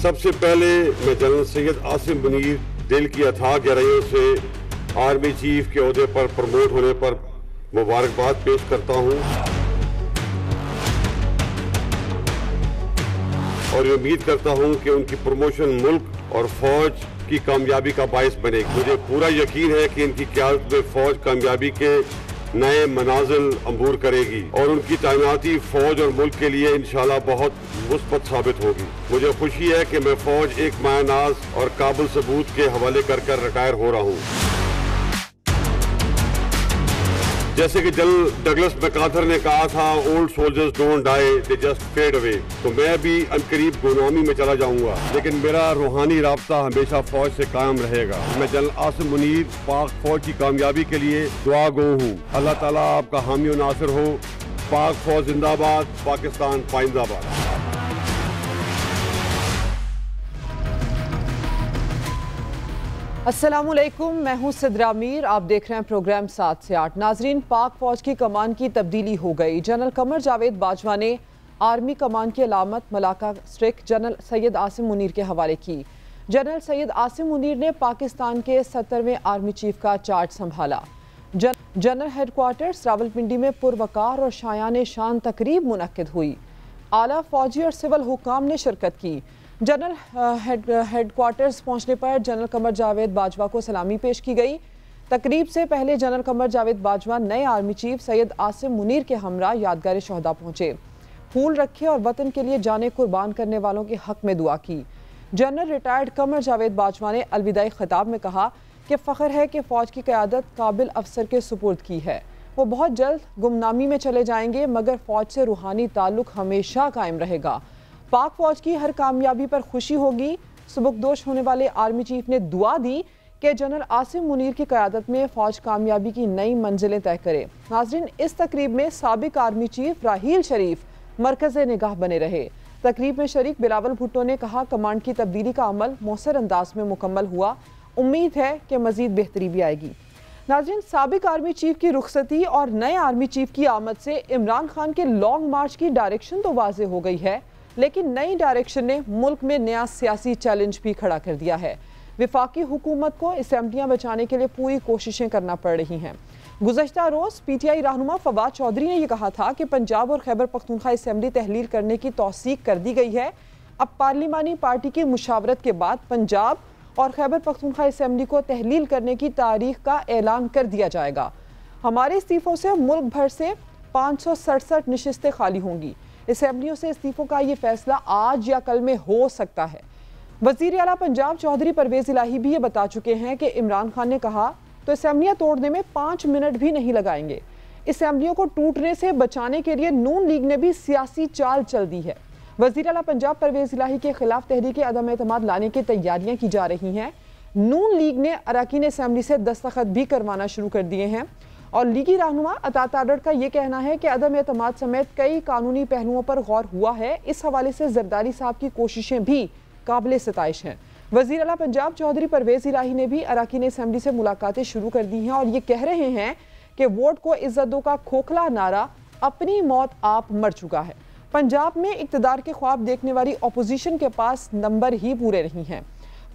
सबसे पहले मैं जनरल सैयद आसिम मुनीर दिल की अथाह गहराइयों से आर्मी चीफ के ओहदे पर प्रमोट होने पर मुबारकबाद पेश करता हूं और उम्मीद करता हूं कि उनकी प्रमोशन मुल्क और फौज की कामयाबी का बायस बनेगी। मुझे पूरा यकीन है कि इनकी क़यादत में फौज कामयाबी के नए मनाजिल अंबूर करेगी और उनकी तैनाती फौज और मुल्क के लिए इंशाल्लाह बहुत मुस्बत साबित होगी। मुझे खुशी है कि मैं फौज एक मायनाज और काबिल सबूत के हवाले कर रिटायर हो रहा हूँ। जैसे कि जनरल डगलस मैकार्थर ने कहा था, old soldiers don't die, they just fade away. तो मैं भी अनकरीब गुलामी में चला जाऊंगा, लेकिन मेरा रूहानी राब्ता हमेशा फौज से कायम रहेगा। मैं जनरल आसिम मुनीर पाक फौज की कामयाबी के लिए दुआ गो हूँ। अल्लाह ताला आपका हामी और नासिर हो। पाक फौज जिंदाबाद, पाकिस्तान पाइंदाबाद। अस्सलामुअलैकुम, मैं हूं सिद्रा मीर। आप देख रहे हैं प्रोग्राम 7 से 8। नाजरीन, पाक फौज की कमान की तब्दीली हो गई। जनरल कमर जावेद बाजवा ने आर्मी कमान की अलामत मलाका स्ट्रिक जनरल सैयद आसिम मुनीर के हवाले की। जनरल सैयद आसिम मुनीर ने पाकिस्तान के 70वें आर्मी चीफ का चार्ज संभाला। जनरल हेडक्वार्टर्स रावलपिंडी में पुरवकार और शायान शान तकरीब मुनक्किद हुई। आला फौजी और सिविल हुकाम ने शिरकत की। जनरल हेडक्वार्टर्स पहुंचने पर जनरल कमर जावेद बाजवा को सलामी पेश की गई। तकरीब से पहले जनरल कमर जावेद बाजवा नए आर्मी चीफ सैयद आसिम मुनीर के हमरा यादगार शहदा पहुंचे, फूल रखे और वतन के लिए जाने कुर्बान करने वालों के हक में दुआ की। जनरल रिटायर्ड कमर जावेद बाजवा ने अलविदाई खिताब में कहा कि फ़ख्र है कि फ़ौज की क़यादत काबिल अफसर के सुपुर्द की है। वो बहुत जल्द गुमनामी में चले जाएंगे, मगर फ़ौज से रूहानी ताल्लुक हमेशा कायम रहेगा। पाक फौज की हर कामयाबी पर खुशी होगी। सुबकदोश होने वाले आर्मी चीफ ने दुआ दी कि जनरल आसिम मुनीर की क़यादत में फौज कामयाबी की नई मंजिलें तय करे। नाज़रीन, इस तकरीब में साबिक आर्मी चीफ राहील शरीफ मरकज़ निगाह बने रहे। तकरीब में शरीक बिलावल भुट्टो ने कहा, कमांड की तब्दीली का अमल मौसर अंदाज में मुकम्मल हुआ। उम्मीद है कि मजीद बेहतरी भी आएगी। नाज़रीन, साबिक आर्मी चीफ की रुखसती और नए आर्मी चीफ की आमद से इमरान खान के लॉन्ग मार्च की डायरेक्शन तो वाज़ेह हो गई है, लेकिन नई डायरेक्शन ने मुल्क में नया सियासी चैलेंज भी खड़ा कर दिया है। विफाकी हुकूमत को असेंबलियां बचाने के लिए पूरी कोशिशें करना पड़ रही हैं। गुज़श्ता रोज़ PTI रहनुमा फवाद चौधरी ने यह कहा था कि पंजाब और खैबर पख्तूनख्वा असेंबली तहलील करने की तौसीक कर दी गई है। अब पार्लिमानी पार्टी की मुशावरत के बाद पंजाब और खैबर पख्तूनख्वा असेंबली को तहलील करने की तारीख का ऐलान कर दिया जाएगा। हमारे इस्तीफ़ों से मुल्क भर से 567 नशिस्तें खाली होंगी। असेंबलियों से इस्तीफों का ये फैसला आज या कल में हो सकता है। वज़ीर आला पंजाब चौधरी परवेज़ इलाही भी ये बता चुके हैं कि इमरान खान ने कहा तो असेंबलियां तोड़ने में 5 मिनट भी नहीं लगाएंगे। असेंबलियों को टूटने से बचाने के लिए नून लीग ने भी सियासी चाल चल दी है। वज़ीर आला पंजाब परवेज़ इलाही के खिलाफ तहरीक अदम एतमाद लाने की तैयारियां की जा रही हैं। नून लीग ने अरकान असेंबली से दस्तखत भी करवाना शुरू कर दिए हैं और लीगी रहनुमा अता तारड़ का ये कहना है कि अदम एतमाद समेत कई कानूनी पहलुओं पर गौर हुआ है। इस हवाले से जरदारी साहब की कोशिशें भी काबिल सिताइश हैं। वज़ीर आला पंजाब चौधरी परवेज़ इलाही ने भी अरकान असेंबली से मुलाकातें शुरू कर दी हैं और ये कह रहे हैं कि वोट को इज्जत दो का खोखला नारा अपनी मौत आप मर चुका है। पंजाब में इक़्तिदार के ख्वाब देखने वाली अपोजिशन के पास नंबर ही पूरे नहीं हैं।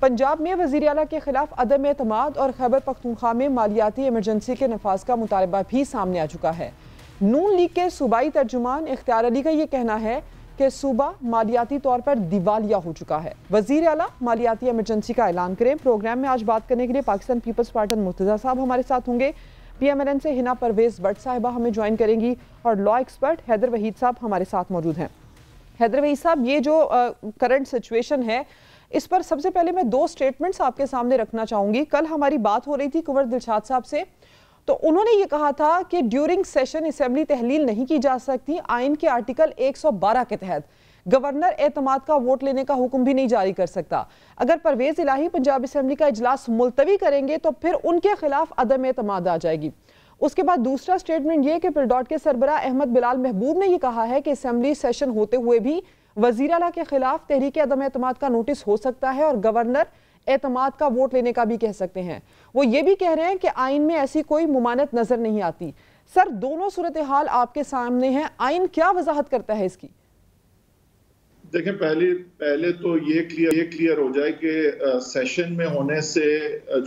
पंजाब में वज़ीर आला के खिलाफ अदम एतमाद और खैबर पख्तूनख्वा में मालियाती इमरजेंसी के नफाज का मुतालबा भी सामने आ चुका है। नून लीग के सूबाई तर्जुमान इख्तियार अली का ये कहना है कि सूबा मालियाती तौर पर दिवालिया हो चुका है। वज़ीर आला मालियाती इमरजेंसी का ऐलान करें। प्रोग्राम में आज बात करने के लिए पाकिस्तान पीपल्स पार्टी मुर्तज़ा साहब हमारे साथ होंगे। PMLN से हिना परवेज़ भट्ट साहिबा हमें ज्वाइन करेंगी और लॉ एक्सपर्ट हैदर वहीद साहब हमारे साथ मौजूद हैं। हैदर वहीद साहब, ये जो करंट सिचुएशन है, इस पर सबसे पहले मैं 2 स्टेटमेंट्स आपके सामने रखना चाहूंगी। कल हमारी बात हो रही थी कुंवर दिलशाद साहब से, तो उन्होंने ये कहा था कि ड्यूरिंग सेशन असेंबली तहलील नहीं की जा सकती। आइन के आर्टिकल 112 के तहत गवर्नर एतमाद का वोट लेने का हुक्म भी नहीं जारी कर सकता। अगर परवेज़ इलाही पंजाब असेंबली का इजलास मुलतवी करेंगे तो फिर उनके खिलाफ अदम एतमाद आ जाएगी। उसके बाद दूसरा स्टेटमेंट ये कि पिलडॉट के सरबरा अहमद बिलाल महबूब ने यह कहा है कि असेंबली सेशन होते हुए भी वज़ीर आला के खिलाफ तहरीक अदम एतमाद का नोटिस हो सकता है और गवर्नर एतमाद का वोट लेने का भी कह सकते हैं। वो ये भी कह रहे हैं कि आइन में ऐसी कोई मुमानत नजर नहीं आती। सर, दोनों सूरत हाल आपके सामने हैं, आइन क्या वजाहत करता है इसकी? देखें, पहले तो ये क्लियर हो जाए कि सेशन में होने से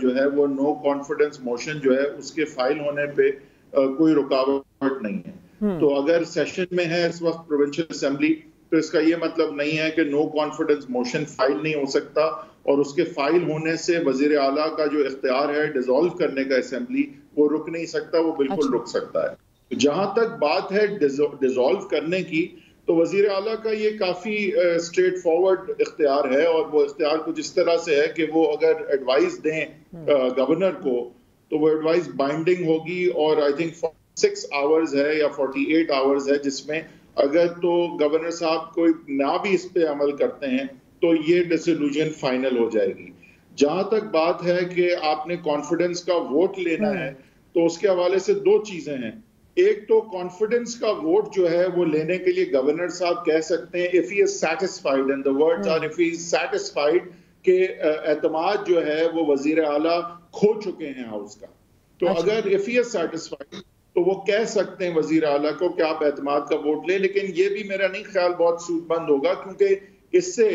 जो है वो नो कॉन्फिडेंस मोशन जो है उसके फाइल होने पे कोई रुकावट नहीं है। तो अगर सेशन में है इस वक्त प्रोविंशियल असेंबली, तो इसका ये मतलब नहीं है कि नो कॉन्फिडेंस मोशन फाइल नहीं हो सकता, और उसके फाइल होने से वजीर आला का जो इख्तियार है डिसॉल्व करने का असेंबली, वो रुक नहीं सकता, वो बिल्कुल रुक सकता है। जहां तक बात है डिसॉल्व करने की, तो वजीर आला का ये काफी स्ट्रेट फॉरवर्ड इख्तियार है, और वो इख्तियार कुछ इस तरह से है कि वो अगर एडवाइस दें गवर्नर को, तो वो एडवाइस बाइंडिंग होगी, और आई थिंक 6 आवर्स है या 48 आवर्स है, जिसमें अगर तो गवर्नर साहब कोई ना भी इस पे अमल करते हैं तो ये डिसोल्यूशन फाइनल हो जाएगी। जहां तक बात है कि आपने कॉन्फिडेंस का वोट लेना है, तो उसके हवाले से दो चीजें हैं। एक तो कॉन्फिडेंस का वोट जो है वो लेने के लिए गवर्नर साहब कह सकते हैं if he is satisfied, and the words are if he is satisfied के एतमाद जो है वो वजीर आला खो चुके हैं हाउस का। तो अगर इफ ही इज सैटिस्फाइड तो वो कह सकते हैं वजीर आला को कि आप एतमाद का वोट लें, लेकिन ये भी मेरा नहीं ख्याल बहुत सूदबंद होगा, क्योंकि इससे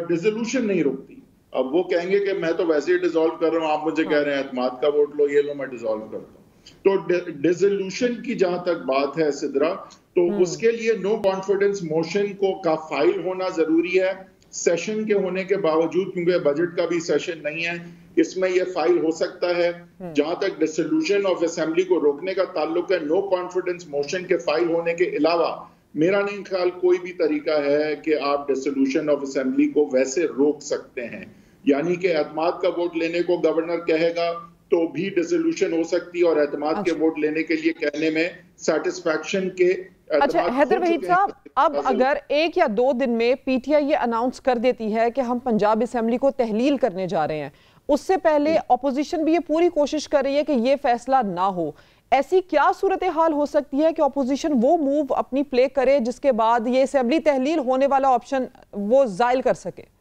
डिसोल्यूशन नहीं रुकती। अब वो कहेंगे कि मैं तो वैसे ही डिसॉल्व कर रहा हूं, आप मुझे कह रहे हैं एतमाद का वोट लो, ये लो, मैं डिसॉल्व करता हूं। तो डिसोल्यूशन की जहां तक बात है सिद्रा, तो उसके लिए नो कॉन्फिडेंस मोशन का फाइल होना जरूरी है सेशन के होने के बावजूद, क्योंकि बजट का भी सेशन नहीं है, इसमें यह फाइल हो सकता है। जहां तक डिसोल्यूशन ऑफ असेंबली को रोकने का ताल्लुक है, नो कॉन्फिडेंस मोशन के फाइल होने के अलावा मेरा नहीं ख्याल कोई भी तरीका है कि आप डिसोल्यूशन ऑफ असेंबली को वैसे रोक सकते हैं। यानी कि एतमाद का वोट लेने को गवर्नर कहेगा तो भी डिसोल्यूशन हो सकती है, और एतमाद के वोट लेने के लिए कहने में सेटिस्फैक्शन के। अच्छा हैदर वहीद साहब, अब अगर 1 या 2 दिन में पीटीआई ये अनाउंस कर देती है कि हम पंजाब असेंबली को तहलील करने जा रहे हैं, उससे पहले अपोजिशन भी ये पूरी कोशिश कर रही है कि ये फैसला ना हो, ऐसी क्या सूरत हाल हो सकती है कि अपोजिशन वो मूव अपनी प्ले करे जिसके बाद ये असेंबली तहलील होने वाला ऑप्शन वो जायल कर सके?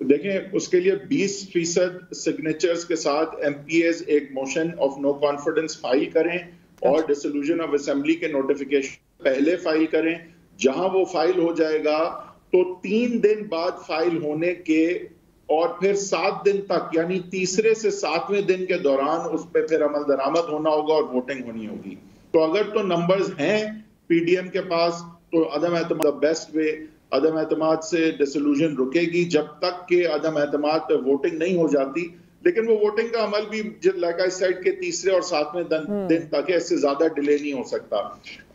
देखें, उसके लिए 20% सिग्नेचर्स के साथ एमपीएस एक motion of no confidence file करें, और डिसोल्यूशन ऑफ असेंबली के नोटिफिकेशन पहले फाइल करें। जहां वो फाइल हो जाएगा तो 3 दिन बाद फाइल होने के और फिर 7 दिन तक, यानी तीसरे से 7वें दिन के दौरान उस पर फिर अमल दरामद होना होगा और वोटिंग होनी होगी। तो अगर तो नंबर्स हैं पीडीएम के पास, तो अदम एतमाद बेस्ट वे, अदम एतमाद से डिसोल्यूशन रुकेगी जब तक के अदम एतमाद पे वोटिंग नहीं हो जाती। लेकिन वो वोटिंग का अमल भी लाइक आई सेड के तीसरे और 7वें दिन तक है, इससे ज्यादा डिले नहीं हो सकता।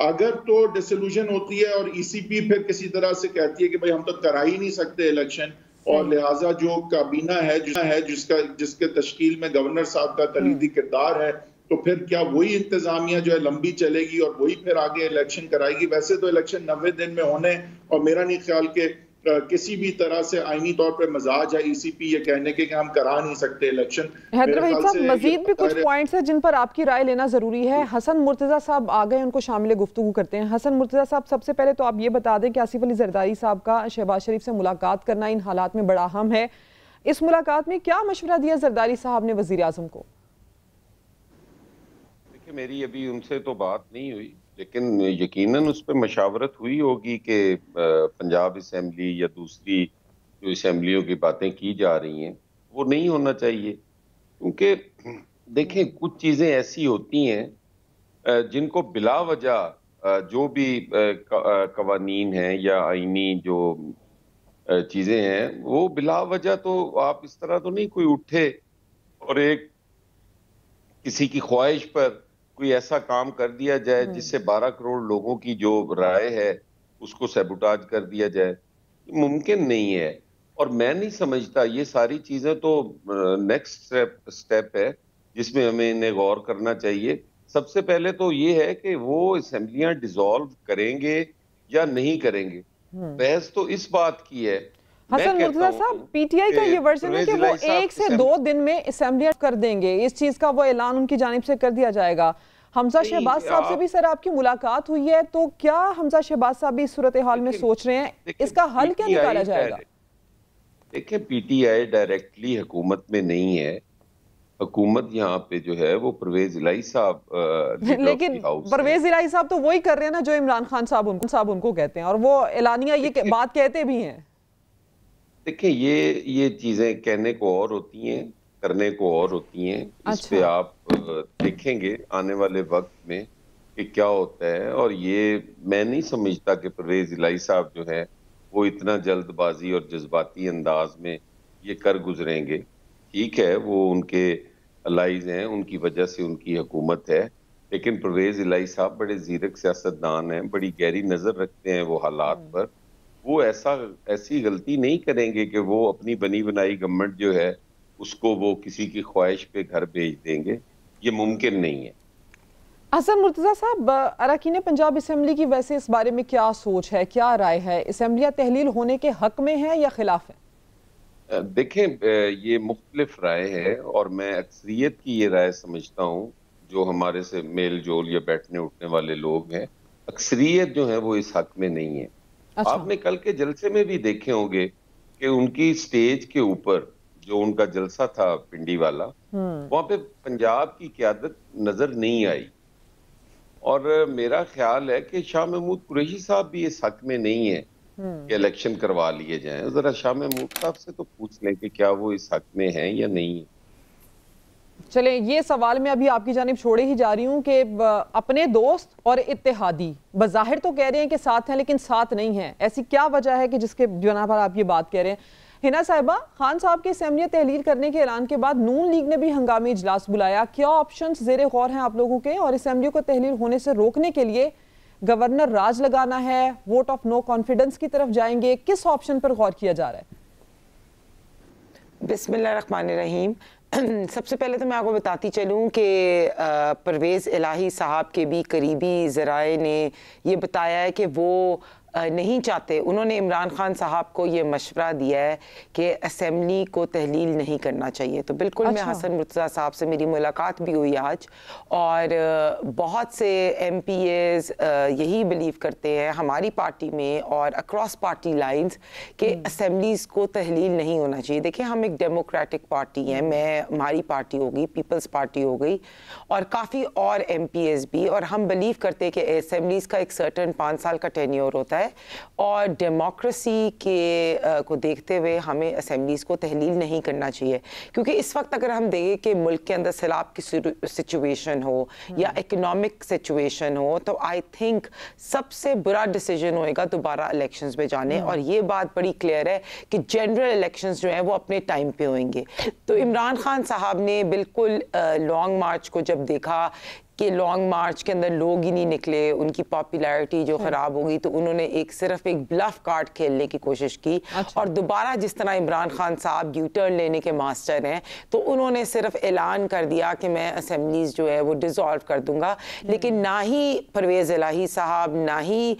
अगर तो डिसोल्यूशन होती है और ईसीपी फिर किसी तरह से कहती है कि भाई हम तो करा ही नहीं सकते इलेक्शन, और लिहाजा जो काबीना है जिसके तश्कील में गवर्नर साहब का कलीदी किरदार है, तो फिर क्या वही इंतजामिया जो है लंबी चलेगी और वही फिर आगे इलेक्शन कराएगी? वैसे तो इलेक्शन 90 दिन में होने, और मेरा नहीं ख्याल के किसी भी तरह से आईनी तौर पे मजाज है ईसीपी ये कहने के कि हम करा नहीं सकते इलेक्शन। हैदर वहीद साहब, मजीद भी कुछ पॉइंट्स हैं जिन पर आपकी राय लेना जरूरी है। हसन मुर्तजा साहब आ गए, उनको शामिल गुफ्तगू करते हैं। हसन मुर्तजा साहब, सबसे पहले तो आप ये बता दें कि आसिफ अली जरदारी साहब का शहबाज शरीफ से मुलाकात करना इन हालात में बड़ा अहम है। इस मुलाकात में क्या मशवरा दिया जरदारी साहब ने वजीर आजम को? देखिए, मेरी अभी उनसे तो बात नहीं हुई, लेकिन यकीनन उस पर मशावरत हुई होगी कि पंजाब असेंबली या दूसरी जो असेंबलियों की बातें की जा रही हैं वो नहीं होना चाहिए। क्योंकि देखें, कुछ चीज़ें ऐसी होती हैं जिनको बिला वजह जो भी कवानीन हैं या आईनी जो चीज़ें हैं, वो बिला वजह तो आप इस तरह तो नहीं कोई उठे और एक किसी की ख्वाहिश पर कोई ऐसा काम कर दिया जाए जिससे 12 करोड़ लोगों की जो राय है उसको सैबोटाज कर दिया जाए, मुमकिन नहीं है। और मैं नहीं समझता, ये सारी चीजें तो नेक्स्ट स्टेप है जिसमें हमें इन्हें गौर करना चाहिए। सबसे पहले तो ये है कि वो असेंबलियां डिसॉल्व करेंगे या नहीं करेंगे। बहस तो इस बात की है। हसन मुर्तजा साहब, पीटीआई का ये वर्जन है कि वो 1 से 2 दिन में असेंबली कर देंगे, इस चीज का वो ऐलान उनकी जानिब से कर दिया जाएगा। हमजा शहबाज साहब से भी सर आपकी मुलाकात हुई है, तो क्या हमजा शहबाज साहब भी इस सूरत हाल में सोच रहे हैं, इसका हल क्या निकाला जाएगा? देखिए, पीटीआई डायरेक्टली हुकूमत में नहीं है, हुकूमत यहाँ पे जो है वो परवेज इलाही साहब लेकिन परवेज इलाही साहब तो वही कर रहे हैं ना जो इमरान खान साहब उनको कहते हैं, और वो एलानिया ये बात कहते भी हैं। देखिए ये चीजें कहने को और होती हैं, करने को और होती हैं। इस पे आप देखेंगे आने वाले वक्त में कि क्या होता है। और ये मैं नहीं समझता कि परवेज इलाही साहब जो है वो इतना जल्दबाजी और जज्बाती अंदाज में ये कर गुजरेंगे। ठीक है, वो उनके अलाइज हैं, उनकी वजह से उनकी हुकूमत है, लेकिन परवेज इलाही साहब बड़े जीरक सियासतदान हैं, बड़ी गहरी नजर रखते हैं वो हालात पर। वो ऐसी गलती नहीं करेंगे कि वो अपनी बनी बनाई गवर्नमेंट जो है उसको वो किसी की ख्वाहिश पे घर भेज देंगे। ये मुमकिन नहीं है। हसन मुर्तजा साहब, अरकान पंजाब असेंबली की वैसे इस बारे में क्या सोच है, क्या राय है? असेंबलियां तहलील होने के हक में है या खिलाफ है? देखें, ये मुख्तलिफ राय है और मैं अक्सरियत की ये राय समझता हूँ। जो हमारे से मेल जोल या बैठने उठने वाले लोग हैं, अक्सरियत जो है वो इस हक में नहीं है। अच्छा। आपने कल के जलसे में भी देखे होंगे कि उनकी स्टेज के ऊपर जो उनका जलसा था पिंडी वाला, वहां पे पंजाब की क़यादत नजर नहीं आई। और मेरा ख्याल है कि शाह महमूद कुरैशी साहब भी इस हक में नहीं है कि इलेक्शन करवा लिए जाएं। जरा शाह महमूद साहब से तो पूछ लें कि क्या वो इस हक में हैं या नहीं है। चलें, ये सवाल मैं अभी आपकी जानिब छोड़े ही जा रही हूँ कि अपने दोस्त और इत्तेहादी बज़ाहिर तो कह रहे हैं कि साथ हैं लेकिन साथ नहीं हैं। ऐसी क्या वजह है कि जिसके बिना पर आप ये बात कह रहे हैं? हिना साहिबा, खान साहब के असेंबली तहलील करने के ऐलान के बाद नून लीग ने भी हंगामी इजलास बुलाया। क्या ऑप्शंस ज़ेरे गौर हैं आप लोगों के? और असेंबली को तहलील होने से रोकने के लिए गवर्नर राज लगाना है, वोट ऑफ नो कॉन्फिडेंस की तरफ जाएंगे, किस ऑप्शन पर गौर किया जा रहा है? बिस्मिल्लाहिर्रहमानिर्रहीम। सबसे पहले तो मैं आपको बताती चलूँ कि परवेज़ इलाही साहब के भी करीबी ज़राए ने ये बताया है कि वो नहीं चाहते। उन्होंने इमरान खान साहब को ये मशवरा दिया है कि असेंबली को तहलील नहीं करना चाहिए। तो बिल्कुल मैं हसन मुर्तज़ा साहब से मेरी मुलाकात भी हुई आज, और बहुत से MPs यही बिलीव करते हैं हमारी पार्टी में और अक्रॉस पार्टी लाइंस कि असेंबलीज़ को तहलील नहीं होना चाहिए। देखिए, हम एक डेमोक्रेटिक पार्टी हैं, हमारी पार्टी हो गई, पीपल्स पार्टी हो गई, और काफ़ी और MPs भी, और हम बिलीव करते हैं कि असेंबलीज़ का एक सर्टन 5 साल का टेन्योर होता है, और डेमोक्रेसी के को देखते हुए हमें असेंबलीज़ को तहलील नहीं करना चाहिए। क्योंकि इस वक्त अगर हम देखें कि मुल्क के अंदर सैलाब की सिचुएशन हो या इकोनॉमिक सिचुएशन हो, तो आई थिंक सबसे बुरा डिसीजन होएगा दोबारा इलेक्शंस में जाने। और ये बात बड़ी क्लियर है कि जनरल इलेक्शंस जो हैं वो अपने टाइम पे होंगे। तो इमरान खान साहब ने बिल्कुल लॉन्ग मार्च को जब देखा कि लॉन्ग मार्च के अंदर लोग ही नहीं निकले, उनकी पॉपुलैरिटी जो ख़राब हो गई, तो उन्होंने सिर्फ एक ब्लफ कार्ड खेलने की कोशिश की। अच्छा। और दोबारा जिस तरह इमरान खान साहब यू टर्न लेने के मास्टर हैं, तो उन्होंने सिर्फ ऐलान कर दिया कि मैं असेंबलीज जो है वो डिसॉल्व कर दूंगा। लेकिन ना ही परवेज़ इलाही साहब, ना ही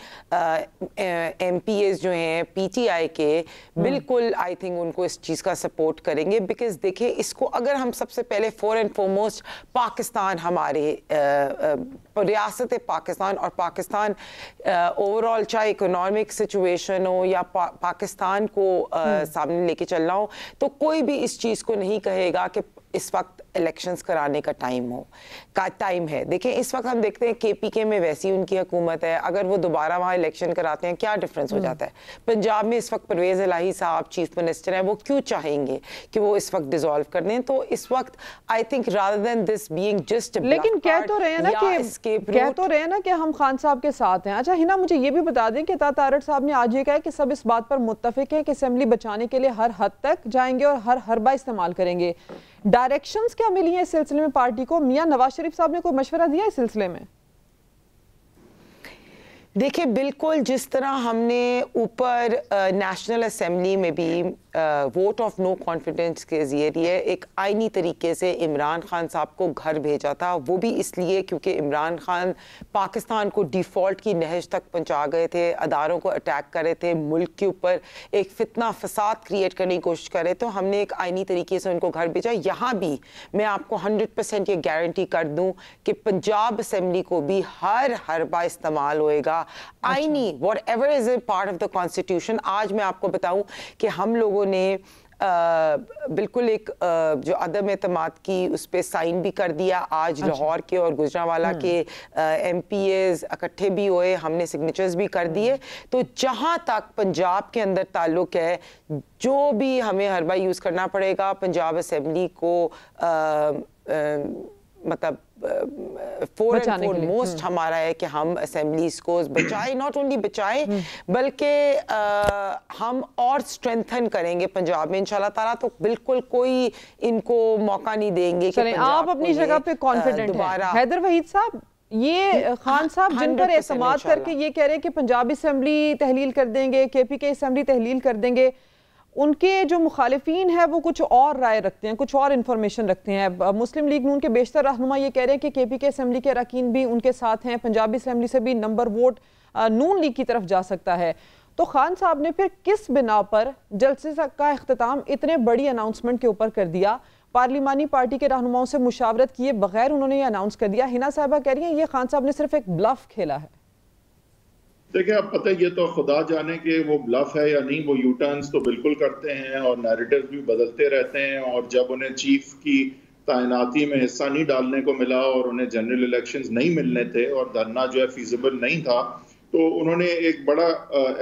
MPs जो हैं PTI के, बिल्कुल आई थिंक उनको इस चीज़ का सपोर्ट करेंगे। बिकॉज देखिए, इसको अगर हम सबसे पहले फॉर एंड फॉरमोस्ट पाकिस्तान, हमारे रियासत पाकिस्तान और पाकिस्तान ओवरऑल, चाहे इकोनॉमिक सिचुएशन हो या पाकिस्तान को सामने लेके चलना हो, तो कोई भी इस चीज़ को नहीं कहेगा कि इस वक्त इलेक्शंस कराने का टाइम है। देखें, इस वक्त हम देखते हैं KPK में वैसी उनकी हुकूमत है, अगर वो दोबारा वहाँ इलेक्शन कराते हैं क्या डिफरेंस हो जाता है? पंजाब में इस वक्त परवेज़ इलाही साहब चीफ मिनिस्टर हैं, वो क्यों चाहेंगे कि वो इस वक्त डिसॉल्व कर दें? तो इस वक्त I think rather than this being just, लेकिन कह तो रहे हैं ना कि हम खान साहब के साथ हैं। अच्छा हिना, मुझे ये भी बता दें कि तारड़ साहब ने आज ये कहा कि सब इस बात पर मुत्तफिक हैं कि असेंबली बचाने के लिए हर हद तक जाएंगे और हर हरबा इस्तेमाल करेंगे। डायरेक्शंस क्या मिली है इस सिलसिले में पार्टी को? मियां नवाज शरीफ साहब ने कोई मशवरा दिया इस सिलसिले में? देखिए, बिल्कुल जिस तरह हमने ऊपर नेशनल असेंबली में भी वोट ऑफ नो कॉन्फिडेंस के ज़रिए एक आईनी तरीके से इमरान खान साहब को घर भेजा था, वो भी इसलिए क्योंकि इमरान खान पाकिस्तान को डिफ़ॉल्ट की नहज तक पहुंचा गए थे, अदारों को अटैक कर रहे थे, मुल्क के ऊपर एक फितना फसाद क्रिएट करने की कोशिश कर रहे, तो हमने एक आईनी तरीके से उनको घर भेजा। यहाँ भी मैं आपको 100% ये गारंटी कर दूँ कि पंजाब असेंबली को भी हर हरबा इस्तेमाल होएगा आईनी, whatever is a part of the constitution. आज मैं आपको बताऊं कि हम लोगों ने बिल्कुल एक जो अदम एतमाद की उस पर साइन भी कर दिया। आज लाहौर के और गुजरांवाला के MPAs इकट्ठे भी हुए, हमने सिग्नेचर्स भी कर दिए। तो जहाँ तक पंजाब के अंदर ताल्लुक है, जो भी हमें हरबा यूज़ करना पड़ेगा पंजाब असेंबली को मतलब फोरमोस्ट हमारा है कि हम असेंबलीज को बचाए, नॉट ओनली बचाए बल्कि हम और स्ट्रेंथन करेंगे पंजाब में इंशाल्लाह ताला। तो बिल्कुल कोई इनको मौका नहीं देंगे कि आप अपनी जगह पे कॉन्फिडेंट हैं। हैदर वहीद साहब, ये खान साहब जिन पर एतमाद करके ये कह रहे हैं कि पंजाब असेंबली तहलील कर देंगे, KPK असेंबली तहलील कर देंगे, उनके जो मुखालिफिन है वो कुछ और राय रखते हैं, कुछ और इन्फॉर्मेशन रखते हैं। मुस्लिम लीग नून के बेशतर रहनुमा ये कह रहे हैं कि KPK असेंबली के अरकान भी उनके साथ हैं, पंजाबी असेंबली से भी नंबर वोट नून लीग की तरफ जा सकता है। तो खान साहब ने फिर किस बिना पर जलसे का इख्तिताम इतने बड़ी अनाउंसमेंट के ऊपर कर दिया? पार्लिमानी पार्टी के रहनुमाओं से मुशावरत किए बगैर उन्होंने ये अनाउंस कर दिया। हिना साहबा कह रही हैं ये खान साहब ने सिर्फ एक ब्लफ खेला है। देखिए, अब पता है ये तो खुदा जाने कि वो ब्लफ है या नहीं। वो यूटर्न्स तो बिल्कुल करते हैं और नैरेटिव्स भी बदलते रहते हैं। और जब उन्हें चीफ की तैनाती में हिस्सा नहीं डालने को मिला और उन्हें जनरल इलेक्शंस नहीं मिलने थे और धरना जो है फीजिबल नहीं था, तो उन्होंने एक बड़ा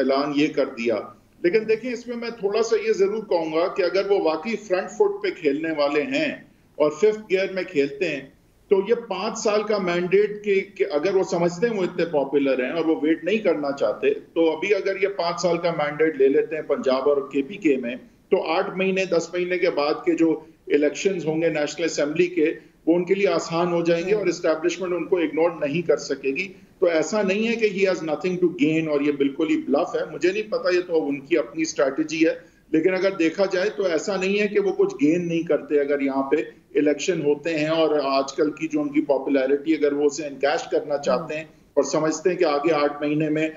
ऐलान ये कर दिया। लेकिन देखिए, इसमें मैं थोड़ा सा ये जरूर कहूंगा कि अगर वो वाकई फ्रंट फुट पे खेलने वाले हैं और 5th गियर में खेलते हैं, तो ये 5 साल का मैंडेट के अगर वो समझते हैं वो इतने पॉपुलर हैं और वो वेट नहीं करना चाहते, तो अभी अगर ये 5 साल का मैंडेट ले लेते हैं पंजाब और KPK में, तो 8 महीने 10 महीने के बाद के जो इलेक्शंस होंगे नेशनल असेंबली के, वो उनके लिए आसान हो जाएंगे और एस्टैब्लिशमेंट उनको इग्नोर नहीं कर सकेगी। तो ऐसा नहीं है कि he has nothing to gain और ये बिल्कुल ही ब्लफ है। मुझे नहीं पता, ये तो उनकी अपनी स्ट्रैटेजी है। लेकिन अगर देखा जाए तो ऐसा नहीं है कि वो कुछ गेन नहीं करते अगर यहाँ पे इलेक्शन होते हैं। और आजकल की जो उनकी पॉपुलैरिटी, अगर वो उसे एनकैश करना चाहते हैं और समझते हैं कि आगे 8 महीने में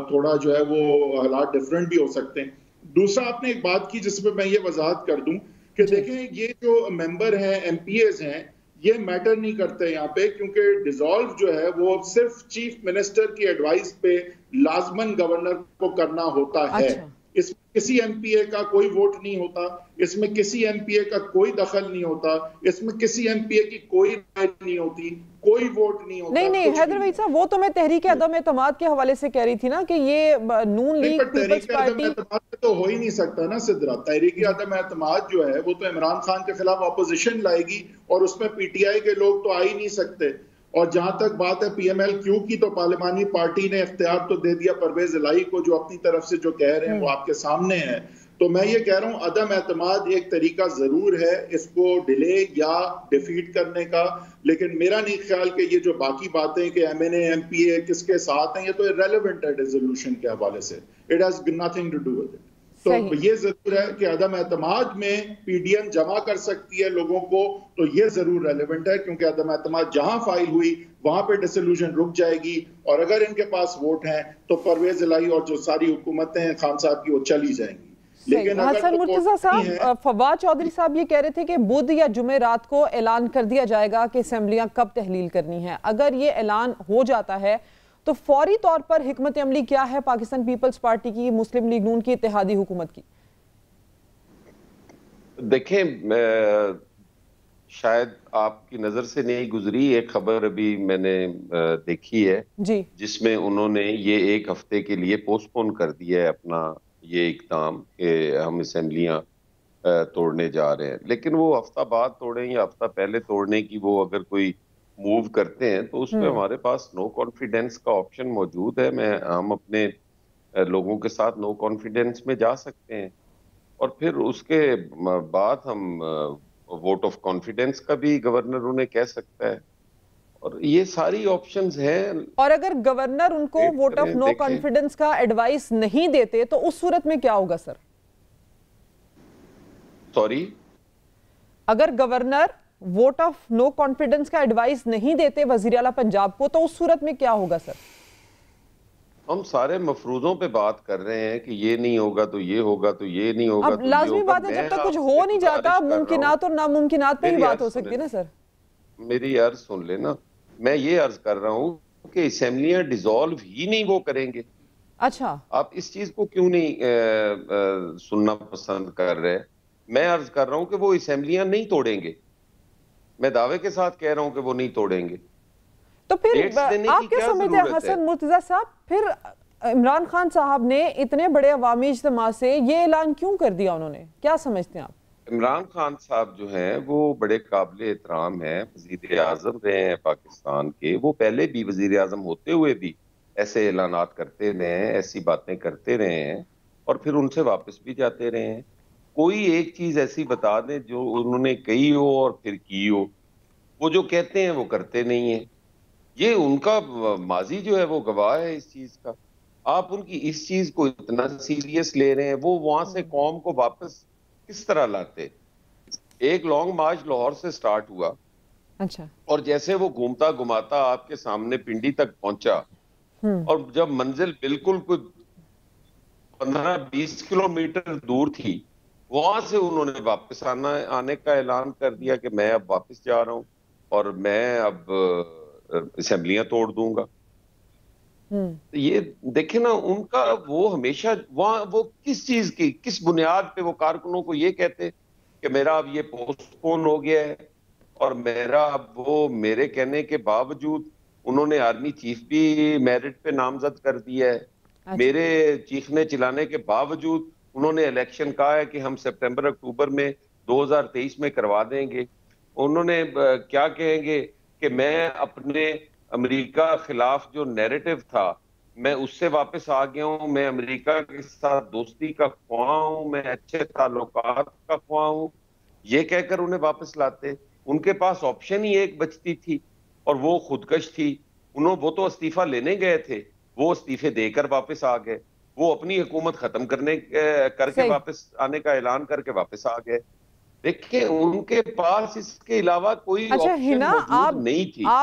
थोड़ा जो है वो हालात डिफरेंट भी हो सकते हैं। दूसरा, आपने एक बात की जिसपे मैं ये वजाहत कर दूं कि देखें, ये जो मेंबर हैं, MPAs हैं, ये मैटर नहीं करते यहाँ पे, क्योंकि डिसॉल्व जो है वो सिर्फ चीफ मिनिस्टर की एडवाइस पे लाजमन गवर्नर को करना होता है। इसमें किसी MPA का कोई वोट नहीं होता, इसमें किसी MPA का कोई दखल नहीं होता, इसमें किसी MPA की कोई राय नहीं होती, कोई वोट नहीं होता। नहीं हैदर भाई साहब, वो तो मैं तहरीक अदम एतमाद के हवाले से कह रही थी ना कि ये नून लीग पीपल्स पार्टी तो हो ही नहीं सकता ना सिद्रा। तहरीक अदम एतमाद जो है वो तो इमरान खान के खिलाफ ऑपोजिशन लाएगी और उसमें PTI के लोग तो आ ही नहीं सकते। और जहां तक बात है PMLQ की, तो पार्लिमानी पार्टी ने इख्तियार तो दे दिया परवेज इलाही को, जो अपनी तरफ से जो कह रहे हैं वो आपके सामने है। तो मैं ये कह रहा हूं, अदम एतमाद एक तरीका जरूर है इसको डिले या डिफीट करने का, लेकिन मेरा नहीं ख्याल कि ये जो बाकी बातें कि MNA MPA किसके साथ हैं, ये तो इररेलेवेंट है रेजोल्यूशन के हवाले से। It has nothing to do with it. तो ये जरूर है कि अदम एतमाद में PDM जमा कर सकती है लोगों को, तो ये जरूर रेलेवेंट है, क्योंकि अदम एतमाद जहां फाइल हुई वहां पे डिसोल्यूशन रुक जाएगी। और अगर इनके पास वोट हैं तो परवेज इलाही और जो सारी हुकूमतें हैं खान साहब की, वो चली जाएंगी। लेकिन हसन मुर्तजा साहब, फवाद चौधरी साहब ये कह रहे थे कि बुध या जुमे रात को ऐलान कर दिया जाएगा कि असेंबलियां कब तहलील करनी है। अगर ये ऐलान हो जाता है तो फौरी तौर पर हिकमत अमली क्या है पाकिस्तान पीपल्स पार्टी की, मुस्लिम लीग नून की इत्तेहादी हुकूमत की? देखें, शायद आपकी नजर से नहीं गुजरी, एक खबर अभी मैंने देखी है जी, जिसमें उन्होंने ये 1 हफ्ते के लिए पोस्टपोन कर दिया है अपना ये इक़दाम कि हम असेंबलियां तोड़ने जा रहे हैं। लेकिन वो हफ्ता बाद तोड़ें या हफ्ता पहले तोड़ने की वो अगर कोई मूव करते हैं तो उसमें हमारे पास नो कॉन्फिडेंस का ऑप्शन मौजूद है। हम अपने लोगों के साथ नो कॉन्फिडेंस में जा सकते हैं और फिर उसके बाद हम वोट ऑफ कॉन्फिडेंस का भी गवर्नर उन्हें कह सकता है, और ये सारी ऑप्शंस हैं। और अगर गवर्नर उनको वोट ऑफ नो कॉन्फिडेंस का एडवाइस नहीं देते तो उस सूरत में क्या होगा सर? सॉरी, अगर governor vote of no confidence का एडवाइस नहीं देते वजीर आला पंजाब को, तो उस सूरत में क्या होगा सर? हम सारे मफरूजों पे बात कर रहे हैं कि ये नहीं होगा तो ये होगा, तो ये नहीं होगा अब लाजमी बात है, जब तक कुछ हो नहीं जाता मुमकिनात और नामुमकिनात पे ही बात हो सकती है ना सर। मेरी अर्ज सुन लेना, मैं ये अर्ज कर रहा हूँ कि असेंबलियां डिसॉल्व ही नहीं वो करेंगे। अच्छा, आप इस चीज को क्यों नहीं सुनना पसंद कर रहे? मैं अर्ज कर रहा हूं कि वो असेंबलियां नहीं तोड़ेंगे, मैं दावे के साथ कह रहा हूं कि वो नहीं तोड़ेंगे। तो फिर आप क्या समझते हैं हसन मुर्तजा साहब, फिर इमरान खान साहब ने इतने बड़े अवामी इज्तिमा से ये ऐलान क्यों कर दिया, उन्होंने क्या समझते हैं आप? इमरान खान साहब जो हैं वो बड़े काबिल एहतराम हैं, वजीर आजम रहे हैं पाकिस्तान के, वो पहले भी वजीर आजम होते हुए भी ऐसे ऐलानात करते रहे हैं, ऐसी बातें करते रहे हैं और फिर उनसे वापस भी जाते रहे हैं। कोई एक चीज ऐसी बता दें जो उन्होंने कही हो और फिर की हो, वो जो कहते हैं वो करते नहीं है। ये उनका माजी जो है वो गवाह है इस चीज का। आप उनकी इस चीज को इतना सीरियस ले रहे हैं, वो वहां से कौम को वापस किस तरह लाते? एक लॉन्ग मार्च लाहौर से स्टार्ट हुआ, अच्छा, और जैसे वो घूमता घुमाता आपके सामने पिंडी तक पहुंचा और जब मंजिल बिल्कुल कुछ 15-20 किलोमीटर दूर थी, वहां से उन्होंने वापस आने का ऐलान कर दिया कि मैं अब वापस जा रहा हूं और मैं अब असेंबलियां तोड़ दूंगा। ये देखे ना, उनका वो हमेशा वहां वो किस चीज की, किस बुनियाद पे वो कारकुनों को ये कहते कि मेरा अब ये पोस्टपोन हो गया है और मेरा अब वो मेरे कहने के बावजूद उन्होंने आर्मी चीफ भी मेरिट पे नामजद कर दिया है। अच्छा। मेरे चीखने चिल्लाने के बावजूद उन्होंने इलेक्शन कहा है कि हम सितंबर अक्टूबर में 2023 में करवा देंगे। उन्होंने क्या कहेंगे कि मैं अपने अमेरिका खिलाफ जो नैरेटिव था मैं उससे वापस आ गया हूं, मैं अमेरिका के साथ दोस्ती का ख्वाह हूं, मैं अच्छे ताल्लुकात का ख्वाह हूं, ये कहकर उन्हें वापस लाते। उनके पास ऑप्शन ही एक बचती थी और वो खुदकश थी। वो तो इस्तीफा लेने गए थे, वो इस्तीफे देकर वापस आ गए, वो अपनी हुकूमत खत्म करके वापस आने का ऐलान करके वापस आ गए। देखिए उनके पास इसके अलावा कोई अच्छा हिना, आप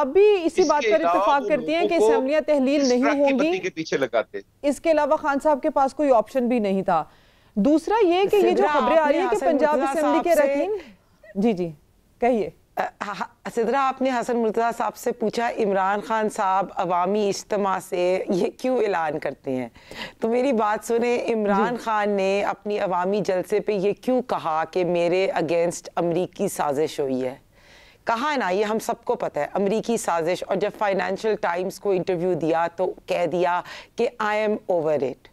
भी इसी बात पर इत्तेफाक करती हैं कि असेंबलियां तहलील नहीं होंगी, के पीछे लगाते। इसके अलावा खान साहब के पास कोई ऑप्शन भी नहीं था। दूसरा ये कि ये जो खबरें आ रही है कि पंजाब असेंबली के रकीन, जी जी कहिए सिद्रा, आपने हसन मुर्तजा साहब से पूछा इमरान खान साहब अवामी इज्तिमा से ये क्यों ऐलान करते हैं, तो मेरी बात सुने। इमरान खान ने अपनी अवामी जलसे पे ये क्यों कहा कि मेरे अगेंस्ट अमरीकी साजिश हुई है? कहा ना, ये हम सबको पता है, अमरीकी साजिश। और जब फाइनेंशियल टाइम्स को इंटरव्यू दिया तो कह दिया कि I am over it.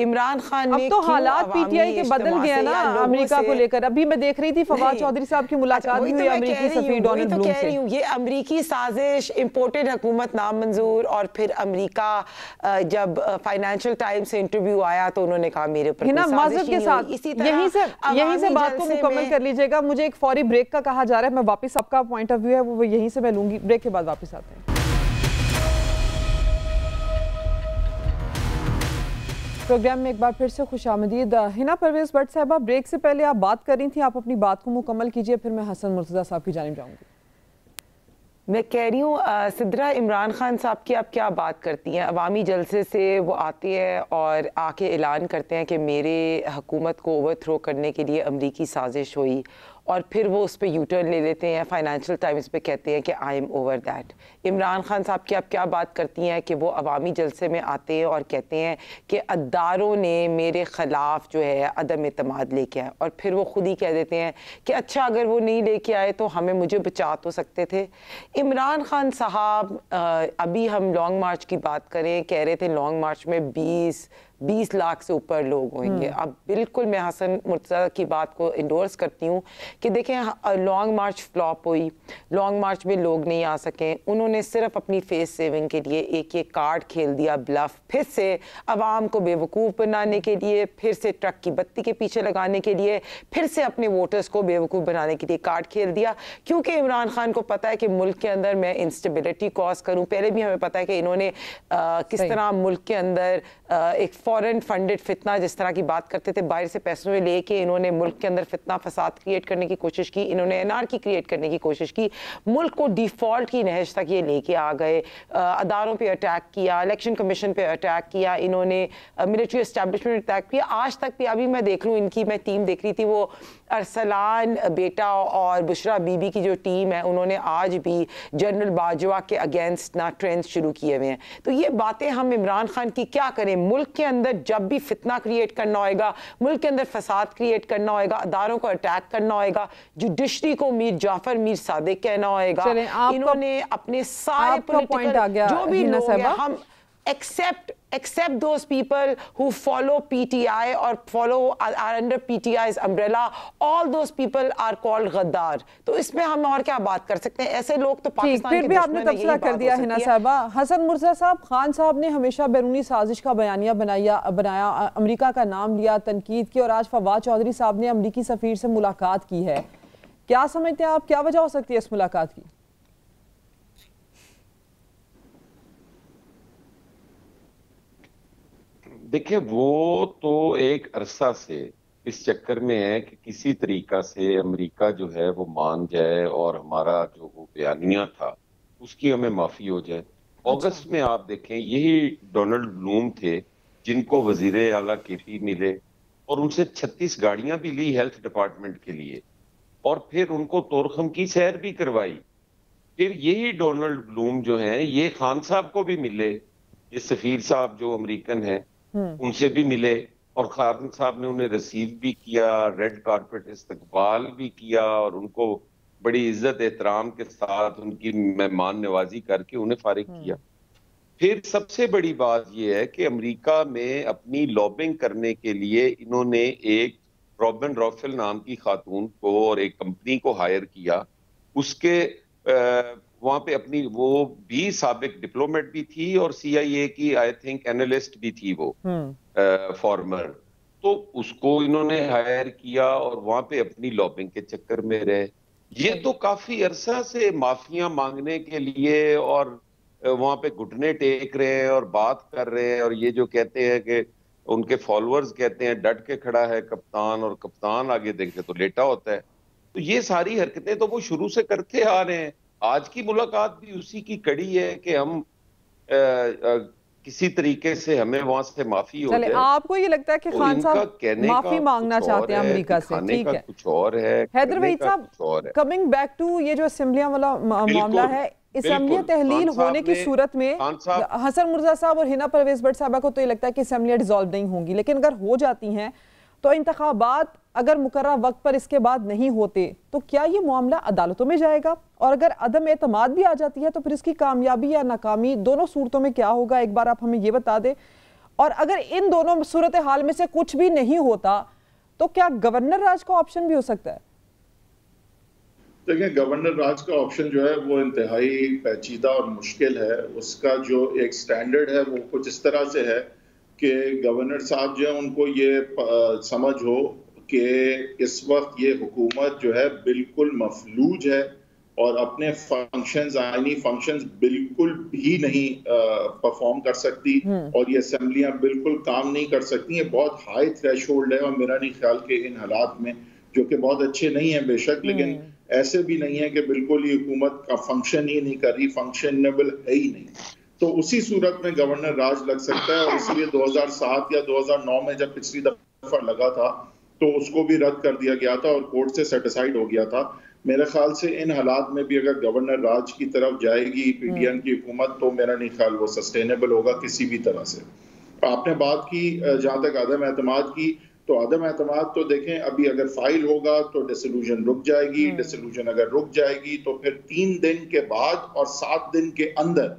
Imran Khan ने, अब तो हालात पीटीआई के बदल गया ना अमेरिका को लेकर। अभी मैं देख रही थी फवाद चौधरी साहब की मुलाकात भी हुई अमेरिकी सफीर डोनाल्ड ब्लूम से। ये अमेरिकी साजिश, इंपोर्टेड हुकूमत नामंजूर, और फिर अमेरिका जब फाइनेंशियल टाइम्स से इंटरव्यू आया तो उन्होंने कहा मेरे ऊपर माजरत के साथ यहीं से बात को मुकम्मल कर लीजिएगा। मुझे एक फौरी ब्रेक का कहा जा रहा है, मैं वापस आपका पॉइंट ऑफ व्यू है वो यहीं से मैं लूंगी, ब्रेक के बाद वापस आते हैं। प्रोग्राम में एक बार फिर से खुशामदीद। हिना परवेज भट्ट साहबा, ब्रेक से पहले आप बात कर रही थी, आप अपनी बात को मुकम्मल कीजिए, फिर मैं हसन मुर्तजा साहब की जानिब जाऊंगी। मैं कह रही हूँ सिद्रा, इमरान खान साहब की आप क्या बात करती हैं? अवामी जलसे से वो आते हैं और आके ऐलान करते हैं कि मेरे हुकूमत को ओवरथ्रो करने के लिए अमरीकी साजिश हुई, और फिर वो उस पर यू टर्न ले लेते हैं, फाइनेंशियल टाइम्स पे कहते हैं कि I am over that. Imran Khan साहब की आप क्या बात करती हैं कि वो अवामी जलसे में आते हैं और कहते हैं कि अदारों ने मेरे ख़िलाफ़ जो है अदम एतमाद लेके आए, और फिर वो खुद ही कह देते हैं कि अच्छा अगर वो नहीं लेके आए तो हमें मुझे बचा तो सकते थे। इमरान खान साहब, अभी हम लॉन्ग मार्च की बात करें, कह रहे थे लॉन्ग मार्च में 20 लाख से ऊपर लोग होंगे। अब बिल्कुल मैं हसन मुर्तजा की बात को इंडोर्स करती हूँ कि देखें लॉन्ग मार्च फ्लॉप हुई, लॉन्ग मार्च में लोग नहीं आ सके, उन्होंने सिर्फ अपनी फेस सेविंग के लिए एक कार्ड खेल दिया, ब्लफ, फिर से आवाम को बेवकूफ़ बनाने के लिए, फिर से ट्रक की बत्ती के पीछे लगाने के लिए, फिर से अपने वोटर्स को बेवकूफ़ बनाने के लिए कार्ड खेल दिया, क्योंकि इमरान खान को पता है कि मुल्क के अंदर मैं इंस्टेबिलिटी कॉज करूँ। पहले भी हमें पता है कि इन्होंने किस तरह मुल्क के अंदर एक फॉरेन फंडेड फितना, जिस तरह की बात करते थे, बाहर से पैसों में लेके इन्होंने मुल्क के अंदर फितना फसाद क्रिएट करने की कोशिश की, इन्होंने एनआरकी क्रिएट करने की कोशिश की, मुल्क को डिफॉल्ट की नहज तक ये लेके आ गए, अदारों पे अटैक किया, इलेक्शन कमीशन पे अटैक किया, इन्होंने मिलिट्री एस्टैब्लिशमेंट अटैक किया। आज तक भी, अभी मैं देख लूँ इनकी, मैं टीम देख रही थी, वो अरसलान बेटा और बुशरा बीबी की जो टीम है उन्होंने आज भी जनरल बाजवा के अगेंस्ट ना ट्रेंड शुरू किए हुए हैं। तो ये बातें हम इमरान खान की क्या करें? मुल्क के अंदर जब भी फितना क्रिएट करना होएगा, मुल्क के अंदर फसाद क्रिएट करना होएगा, अदारों को अटैक करना होएगा, जुडिशरी को मीर जाफर मीर सादिक कहना होएगा, इन्होंने अपने सारे पॉलिटिकल जो भी लोग हैं हम except those people who follow PTI or are under PTI's umbrella, all those people are called गद्दार। तो इसमें हम और क्या बात कर सकते हैं? ऐसे लोग तो पाकिस्तान के फिर भी आपने तबसरा कर दिया हिना साहबा। हसन मुर्जा साहब, खान साहब ने हमेशा बैरूनी साजिश का बयानिया बनाया, अमेरिका का नाम लिया, तनकीद की, और आज फवाद चौधरी साहब ने अमेरिकी सफीर से मुलाकात की है। क्या समझते हैं आप, क्या वजह हो सकती है इस मुलाकात की? देखिए, वो तो एक अरसा से इस चक्कर में है कि किसी तरीका से अमेरिका जो है वो मान जाए और हमारा जो वो बयानिया था उसकी हमें माफी हो जाए। अगस्त में आप देखें, यही डोनाल्ड ब्लूम थे जिनको वजीर आला केपी मिले और उनसे 36 गाड़ियां भी ली हेल्थ डिपार्टमेंट के लिए, और फिर उनको तोरखम की सैर भी करवाई। फिर यही डोनाल्ड ब्लूम जो है ये खान साहब को भी मिले, ये सफीर साहब जो अमेरिकन है उनसे भी मिले, और खान साहब ने उन्हें रिसीव भी किया, रेड कारपेट इस्तकबाल भी किया, और उनको बड़ी इज्जत एहतराम के साथ उनकी मेहमान नवाजी करके उन्हें फारिग किया। फिर सबसे बड़ी बात यह है कि अमेरिका में अपनी लॉबिंग करने के लिए इन्होंने एक रॉबिन रॉफेल नाम की खातून को और एक कंपनी को हायर किया। उसके वहां पे अपनी वो भी साबिक डिप्लोमेट भी थी और CIA की आई थिंक एनालिस्ट भी थी वो फॉर्मर, तो उसको इन्होंने हायर किया और वहां पे अपनी लॉबिंग के चक्कर में रहे। ये तो काफी अरसा से माफियां मांगने के लिए और वहां पे घुटने टेक रहे हैं और बात कर रहे हैं, और ये जो कहते हैं कि उनके फॉलोअर्स कहते हैं डट के खड़ा है कप्तान और कप्तान आगे देखे तो लेटा होता है। तो ये सारी हरकतें तो वो शुरू से करते आ रहे हैं। आज की मुलाकात भी उसी की कड़ी है कि हम किसी तरीके से हमें वहां से माफी हो जाए। आपको ये लगता है कि खान साहब माफी मांगना चाहते हैं अमेरिका से? ठीक है, कुछ और है। हैदर वहीद साहब, कमिंग बैक टू ये जो असेंबलियां वाला मामला है, असेंबलियां तहलील होने की सूरत में हसन मुर्जा साहब और हिना परवेज भट्ट साहबा को तो ये लगता है कि असेंबलियां डिसॉल्व नहीं होंगी, लेकिन अगर हो जाती हैं तो इंतखाबात अगर मुकर्रर वक्त पर इसके बाद नहीं होते तो क्या ये मामला अदालतों में जाएगा? और अगर अदम एतमाद भी आ जाती है तो फिर इसकी कामयाबी या नाकामी दोनों सूरतों में क्या होगा, एक बार आप हमें ये बता दें। और अगर इन दोनों सूरत हाल में से कुछ भी नहीं होता तो क्या गवर्नर राज का ऑप्शन भी हो सकता है? देखिए, गवर्नर राज का ऑप्शन जो है वो इंतहाई पेचीदा और मुश्किल है। उसका जो एक स्टैंडर्ड है वो कुछ इस तरह से है कि गवर्नर साहब जो है उनको ये समझ हो कि इस वक्त ये हुकूमत जो है बिल्कुल मफलूज है और अपने फंक्शंस, आईनी फंक्शंस बिल्कुल भी नहीं परफॉर्म कर सकती, और ये असेंबलियां बिल्कुल काम नहीं कर सकती। ये बहुत हाई थ्रेशोल्ड है और मेरा नहीं ख्याल कि इन हालात में, जो कि बहुत अच्छे नहीं है बेशक, लेकिन ऐसे भी नहीं है कि बिल्कुल ये हुकूमत का फंक्शन ही नहीं कर रही, फंक्शनेबल है ही नहीं। तो उसी सूरत में गवर्नर राज लग सकता है, और इसलिए 2007 या 2009 में जब पिछली दफा लगा था तो उसको भी रद्द कर दिया गया था और कोर्ट से सेटिसाइड हो गया था। मेरे ख्याल से इन हालात में भी अगर गवर्नर राज की तरफ जाएगी PTN की हुकूमत तो मेरा नहीं ख्याल वो सस्टेनेबल होगा किसी भी तरह से। आपने बात की जहां तक अदम एतमाद की, तो अदम एतमाद तो देखें अभी अगर फाइल होगा तो डिसोल्यूशन रुक जाएगी, डिसोल्यूशन अगर रुक जाएगी तो फिर 3 दिन के बाद और 7 दिन के अंदर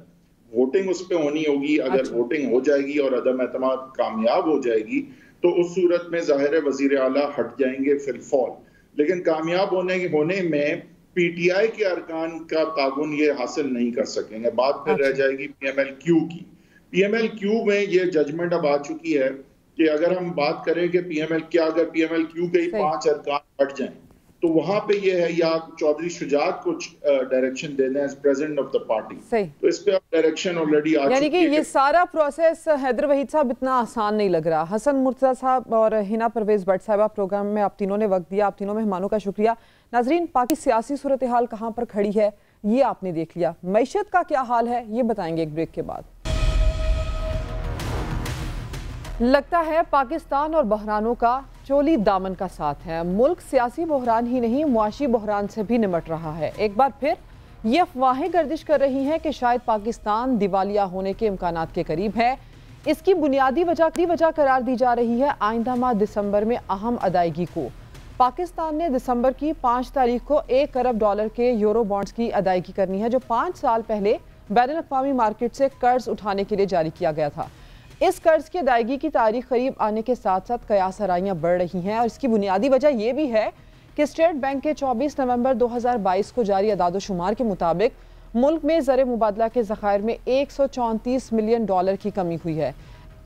वोटिंग उस पर होनी होगी। अगर वोटिंग हो जाएगी और अदम एतमाद कामयाब हो जाएगी तो उस सूरत में जाहिर है वजीर आला हट जाएंगे फिलफौल, लेकिन कामयाब होने में PTI के अरकान का ताउन ये हासिल नहीं कर सकेंगे। बात फिर रह जाएगी PMLQ की। PMLQ में ये जजमेंट अब आ चुकी है कि अगर हम बात करें कि अगर PMLQ के 5 अरकान हट जाएं तो वहां पे ये है या चौधरी शुजात कुछ डायरेक्शन देना है as president of the party, तो इस पे अब डायरेक्शन ऑलरेडी आ चुकी है। यानी कि ये सारा प्रोसेस हैदर वहीद साहब इतना आसान नहीं लग रहा। हसन मुर्तज़ा साहब और हिना परवेज भट्ट साहबा, प्रोग्राम में आप तीनों ने वक्त दिया, आप तीनों मेहमानों का शुक्रिया। नाजरीन, पाकि सियासी सूरत हाल कहाँ पर खड़ी है ये आपने देख लिया, मईशत का क्या हाल है ये बताएंगे एक ब्रेक के बाद। लगता है पाकिस्तान और बहरानों का चोली दामन का साथ है। मुल्क सियासी बहरान ही नहीं, मुआशी बहरान से भी निमट रहा है। एक बार फिर ये अफवाहें गर्दिश कर रही हैं कि शायद पाकिस्तान दिवालिया होने के इम्कानात के करीब है। इसकी बुनियादी वजह करार दी जा रही है आइंदा माह दिसंबर में अहम अदायगी को। पाकिस्तान ने दिसंबर की 5 तारीख को $1 अरब के यूरो बॉन्ड्स की अदायगी करनी है, जो 5 साल पहले बैनुल अक़वामी मार्केट से कर्ज उठाने के लिए जारी किया गया था। इस कर्ज की अदायगी की तारीख करीब आने के साथ साथ कयास आराइयाँ बढ़ रही हैं और इसकी बुनियादी वजह यह भी है कि स्टेट बैंक के 24 नवंबर 2022 को जारी अदाद-ओ-शुमार के मुताबिक मुल्क में ज़र मुबादला के ज़खायर में $134 मिलियन की कमी हुई है।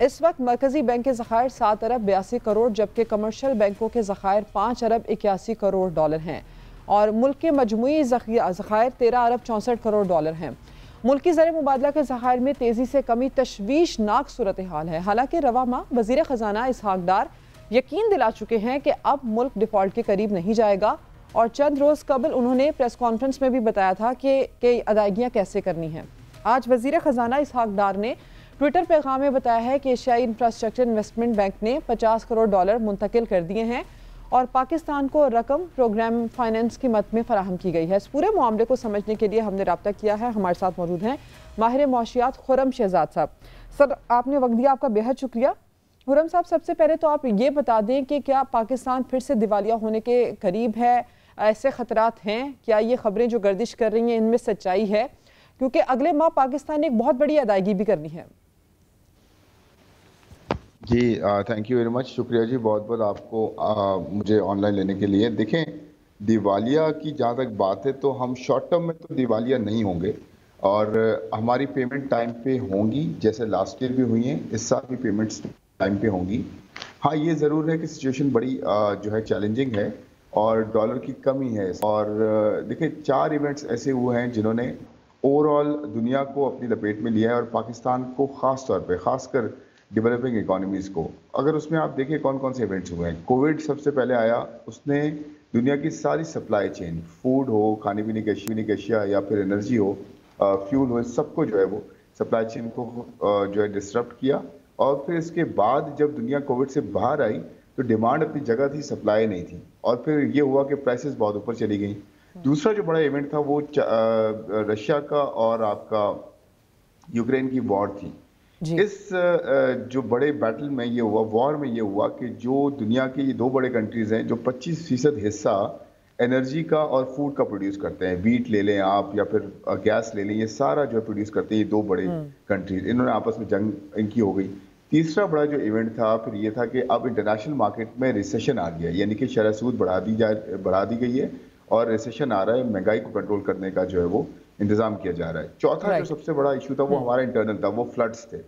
इस वक्त मरकजी बैंक के ज़खायर $7 अरब 82 करोड़ जबकि कमर्शियल बैंकों के ज़खायर $5 अरब 81 करोड़ हैं और मुल्क के मजमूई ज़खायर $13 अरब 64 करोड़ हैं। मुल्क की ज़र मुबादला के ज़खायर में तेज़ी से कमी तशवीशनाक सूरत हाल है। हालांकि रवा माह वज़ीर ख़जाना इसहाक डार यकीन दिला चुके हैं कि अब मुल्क डिफ़ॉल्ट के करीब नहीं जाएगा और चंद रोज़ कबल उन्होंने प्रेस कॉन्फ्रेंस में भी बताया था कि अदायगियाँ कैसे करनी हैं। आज वज़ीर ख़जाना इसहाक डार ने ट्विटर पैगाम में बताया है कि एशियाई इंफ्रास्ट्रक्चर इन्वेस्टमेंट बैंक ने $50 करोड़ मुंतकिल कर दिए हैं और पाकिस्तान को रकम प्रोग्राम फाइनेंस की मद में फराहम की गई है। इस पूरे मामले को समझने के लिए हमने रब्ता किया है। हमारे साथ मौजूद हैं माहिर मौशियात खुर्रम शहजाद साहब। सर, आपने वक्त दिया, आपका बेहद शुक्रिया। खुर्रम साहब, सबसे पहले तो आप ये बता दें कि क्या पाकिस्तान फिर से दिवालिया होने के करीब है? ऐसे ख़तरात हैं? क्या ये खबरें जो गर्दिश कर रही हैं इनमें सच्चाई है? क्योंकि अगले माह पाकिस्तान ने एक बहुत बड़ी अदायगी भी करनी है। जी थैंक यू वेरी मच, शुक्रिया जी बहुत बहुत आपको मुझे ऑनलाइन लेने के लिए। देखें, दिवालिया की जहाँ तक बात है तो हम शॉर्ट टर्म में तो दिवालिया नहीं होंगे और हमारी पेमेंट टाइम पे होंगी, जैसे लास्ट ईयर भी हुई हैं, इस साल भी पेमेंट्स टाइम पे होंगी। हाँ, ये ज़रूर है कि सिचुएशन बड़ी जो है चैलेंजिंग है और डॉलर की कमी है। और देखिए, 4 इवेंट्स ऐसे हुए हैं जिन्होंने ओवरऑल दुनिया को अपनी लपेट में लिया है और पाकिस्तान को ख़ास तौर पे, ख़ासकर डेवलपिंग इकोनॉमीज़ को। अगर उसमें आप देखें कौन कौन से इवेंट्स हुए हैं। कोविड सबसे पहले आया, उसने दुनिया की सारी सप्लाई चेन, फूड हो, खाने पीने की अशिया या फिर एनर्जी हो, फ्यूल हो, सबको जो है वो सप्लाई चेन को जो है डिसरप्ट किया। और फिर इसके बाद जब दुनिया कोविड से बाहर आई तो डिमांड अपनी जगह थी, सप्लाई नहीं थी और फिर ये हुआ कि प्राइसेस बहुत ऊपर चली गई। दूसरा जो बड़ा इवेंट था वो रशिया का और आपका यूक्रेन की वॉर थी। इस जो बड़े बैटल में ये हुआ, वॉर में ये हुआ कि जो दुनिया के ये 2 बड़े कंट्रीज हैं जो 25% हिस्सा एनर्जी का और फूड का प्रोड्यूस करते हैं, वीट ले लें आप या फिर गैस ले लें, ये सारा जो है प्रोड्यूस करते हैं ये 2 बड़े कंट्रीज, इन्होंने आपस में जंग इनकी हो गई। तीसरा बड़ा जो इवेंट था फिर ये था कि अब इंटरनेशनल मार्केट में रिसेशन आ गया, यानी कि शरह सूद बढ़ा दी गई है और रिसेशन आ रहा है, महंगाई को कंट्रोल करने का जो है वो इंतजाम किया जा रहा है। चौथा जो सबसे बड़ा इशू था वो हमारा इंटरनल था, वो फ्लड्स थे,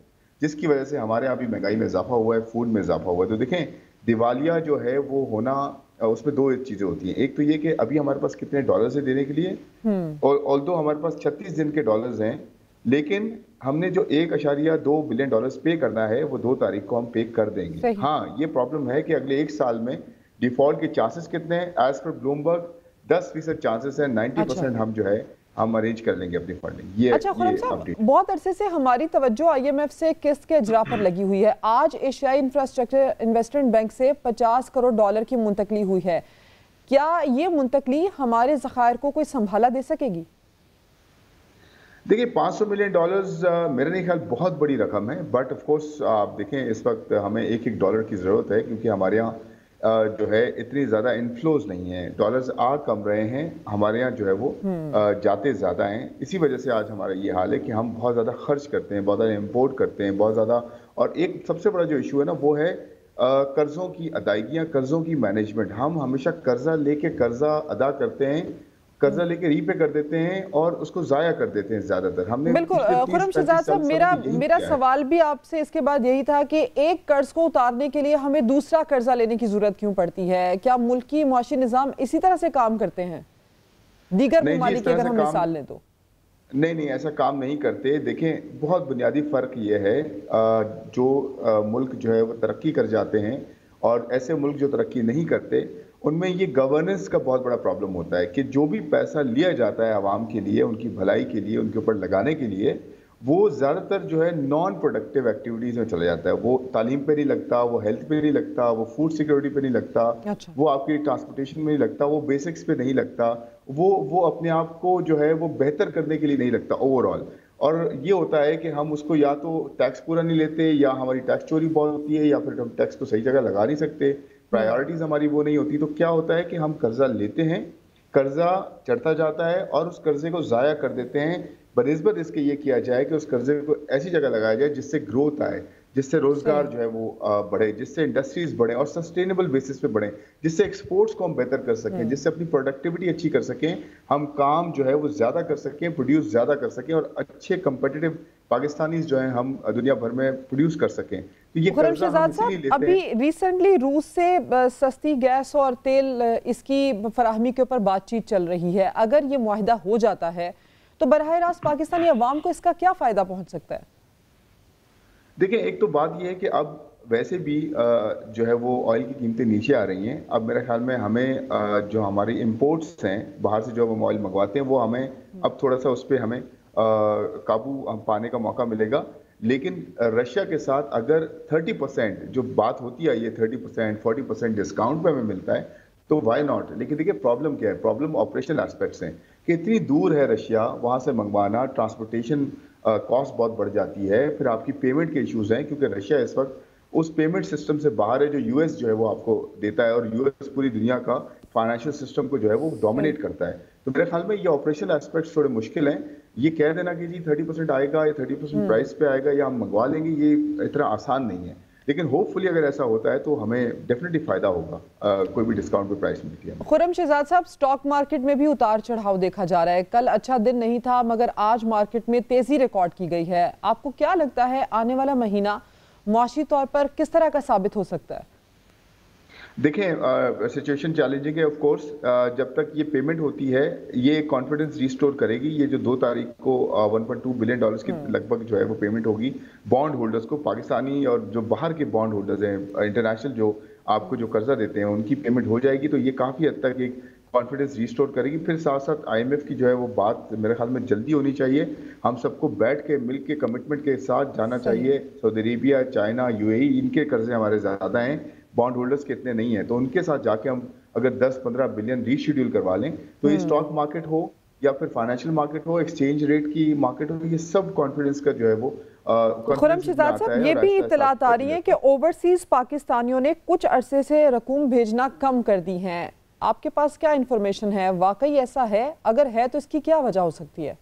जिसकी वजह से हमारे यहाँ भी महंगाई में इजाफा हुआ है, फूड में इजाफा हुआ है। तो देखें, दिवालिया जो है वो होना, उसमें 2 चीजें होती हैं। एक तो ये कि अभी हमारे पास कितने डॉलर्स है देने के लिए, और ऑल्दो हमारे पास 36 दिन के डॉलर्स हैं, लेकिन हमने जो $1.2 बिलियन पे करना है वो 2 तारीख को हम पे कर देंगे। हाँ, ये प्रॉब्लम है कि अगले 1 साल में डिफॉल्ट के चांसेस कितने हैं? एज पर ब्लूमबर्ग 10% चांसेस है, 90% हम जो है हम अरेंज कर लेंगे अपनी फंडिंग। ये अच्छा खुर्रम साहब, बहुत अरसे से हमारी तवज्जो IMF से किस्त के इजरा पर लगी हुई है। आज एशियाई इंफ्रास्ट्रक्चर इन्वेस्टमेंट बैंक से $50 करोड़ की मुंतकली हुई है। क्या ये मुंतकली हमारे ज़खायर को कोई संभाला दे सकेगी? देखिए, $500 मिलियन मेरे नहीं ख्याल बहुत बड़ी रकम है, बट ऑफ कोर्स आप देखें इस वक्त हमें एक डॉलर की ज़रूरत है क्योंकि हमारे यहाँ जो है इतनी ज़्यादा इन्फ्लोज नहीं है, डॉलर्स आ कम रहे हैं, हमारे यहाँ जो है वो जाते ज़्यादा हैं। इसी वजह से आज हमारा ये हाल है कि हम बहुत ज़्यादा खर्च करते हैं, बहुत ज़्यादा इम्पोर्ट करते हैं, बहुत ज़्यादा। और एक सबसे बड़ा जो इशू है ना वो है कर्ज़ों की अदायगियाँ, कर्ज़ों की मैनेजमेंट। हम हमेशा कर्जा लेके कर्जा अदा करते हैं, कर्जा लेके रीपे कर देते हैं और उसको जाया कर देते हैं ज्यादातर। हमने बिल्कुल खुर्रम शहजाद साहब, मेरा सवाल भी आपसे इसके बाद यही था कि एक कर्ज को उतारने के लिए हमें दूसरा कर्जा लेने की जरूरत क्यों पड़ती है? क्या मुल्क की मुआशी निजाम इसी तरह से काम करते हैं? दीगर ममालिक की अगर हम मिसाल लें तो नहीं, ऐसा काम नहीं करते। देखें, बहुत बुनियादी फर्क ये है, जो मुल्क जो है वो तरक्की कर जाते हैं और ऐसे मुल्क जो तरक्की नहीं करते उनमें ये गवर्नेंस का बहुत बड़ा प्रॉब्लम होता है कि जो भी पैसा लिया जाता है आवाम के लिए, उनकी भलाई के लिए, उनके ऊपर लगाने के लिए, वो ज़्यादातर जो है नॉन प्रोडक्टिव एक्टिविटीज़ में चला जाता है। वो तालीम पे नहीं लगता, वो हेल्थ पे नहीं लगता, वो फूड सिक्योरिटी पे नहीं लगता, अच्छा। वो आपकी ट्रांसपोर्टेशन में नहीं लगता, वो बेसिक्स पे नहीं लगता, वो अपने आप को जो है वो बेहतर करने के लिए नहीं लगता ओवरऑल। और ये होता है कि हम उसको या तो टैक्स पूरा नहीं लेते, या हमारी टैक्स चोरी बहुत होती है, या फिर हम टैक्स को सही जगह लगा नहीं सकते, प्रायोरिटीज़ हमारी वो नहीं होती। तो क्या होता है कि हम कर्जा लेते हैं, कर्जा चढ़ता जाता है और उस कर्जे को ज़ाया कर देते हैं, बनिस्बत इसके ये किया जाए कि उस कर्जे को ऐसी जगह लगाया जाए जिससे ग्रोथ आए, जिससे रोजगार जो है वो बढ़े, जिससे इंडस्ट्रीज बढ़े और सस्टेनेबल बेसिस पे बढ़े, जिससे एक्सपोर्ट्स को हम बेहतर कर सकें, जिससे अपनी प्रोडक्टिविटी अच्छी कर सकें, हम काम जो है वो ज्यादा कर सकें, प्रोड्यूस ज्यादा कर सकें और अच्छे कंपेटिटिव पाकिस्तानीज जो है हम दुनिया भर में प्रोड्यूस कर सकें। तो ये खुर्रम शहजाद साहब, अभी रिसेंटली रूस से सस्ती गैस और तेल इसकी फराहमी के ऊपर बातचीत चल रही है। अगर ये मुआहिदा हो जाता है तो बरह रास्त पाकिस्तानी अवाम को इसका क्या फायदा पहुंच सकता है? देखिए, एक तो बात यह है कि अब वैसे भी जो है वो ऑयल की कीमतें नीचे आ रही हैं। अब मेरे ख्याल में हमें जो हमारी इंपोर्ट्स हैं बाहर से, जो हम ऑयल मंगवाते हैं, वो हमें अब थोड़ा सा उस पर हमें काबू पाने का मौका मिलेगा। लेकिन रशिया के साथ अगर 30% जो बात होती है, ये 30% 40% डिस्काउंट पे हमें मिलता है तो वाई नॉट। लेकिन देखिए प्रॉब्लम क्या है, प्रॉब्लम ऑपरेशनल एस्पेक्ट्स हैं कि इतनी दूर है रशिया, वहाँ से मंगवाना, ट्रांसपोर्टेशन कॉस्ट बहुत बढ़ जाती है, फिर आपकी पेमेंट के इश्यूज हैं क्योंकि रशिया इस वक्त उस पेमेंट सिस्टम से बाहर है जो यूएस जो है वो आपको देता है, और यूएस पूरी दुनिया का फाइनेंशियल सिस्टम को जो है वो डोमिनेट करता है। तो मेरे ख्याल में ये ऑपरेशनल एस्पेक्ट्स थोड़े मुश्किल हैं। ये कह देना कि जी 30% आएगा या 30% प्राइस पे आएगा या हम मंगवा लेंगे, ये इतना आसान नहीं है। लेकिन होपफुली अगर ऐसा होता है तो हमें डेफिनेटली फायदा होगा कोई भी डिस्काउंट पे प्राइस मिलती है। खुर्रम शहजाद साहब, स्टॉक मार्केट में भी उतार चढ़ाव देखा जा रहा है। कल अच्छा दिन नहीं था मगर आज मार्केट में तेजी रिकॉर्ड की गई है। आपको क्या लगता है आने वाला महीना मुआशी तौर पर किस तरह का साबित हो सकता है? देखें, सिचुएशन चैलेंजिंग है ऑफ कोर्स। जब तक ये पेमेंट होती है ये कॉन्फिडेंस रिस्टोर करेगी। ये जो 2 तारीख को $1.2 बिलियन की लगभग जो है वो पेमेंट होगी बॉन्ड होल्डर्स को, पाकिस्तानी और जो बाहर के बॉन्ड होल्डर्स हैं, इंटरनेशनल जो आपको जो कर्जा देते हैं, उनकी पेमेंट हो जाएगी। तो ये काफ़ी हद तक एक कॉन्फिडेंस रिस्टोर करेगी। फिर साथ साथ IMF की जो है वो बात मेरे ख्याल में जल्दी होनी चाहिए। हम सबको बैठ के मिल के कमिटमेंट के साथ जाना चाहिए। सऊदी अरेबिया, चाइना, UAE, इनके कर्जे हमारे ज़्यादा हैं, बॉन्ड होल्डर्स के इतने नहीं है, तो उनके साथ जाके हम अगर 10-15 बिलियन रीशेड्यूल करवा लें तो ये स्टॉक मार्केट हो या फिर फाइनेंशियल मार्केट हो, एक्सचेंज रेट की मार्केट हो, ये सब कॉन्फिडेंस का जो है वो खुर्रम शहजाद साहब, ये भी इत्तलात आ रही है कि ओवरसीज पाकिस्तानियों ने कुछ अरसे से रकूम भेजना कम कर दी हैं। आपके पास क्या इंफॉर्मेशन है? वाकई ऐसा है? अगर है तो इसकी क्या वजह हो सकती है?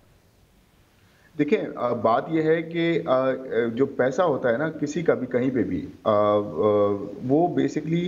देखिए, बात यह है कि जो पैसा होता है ना किसी का भी कहीं पे भी, वो बेसिकली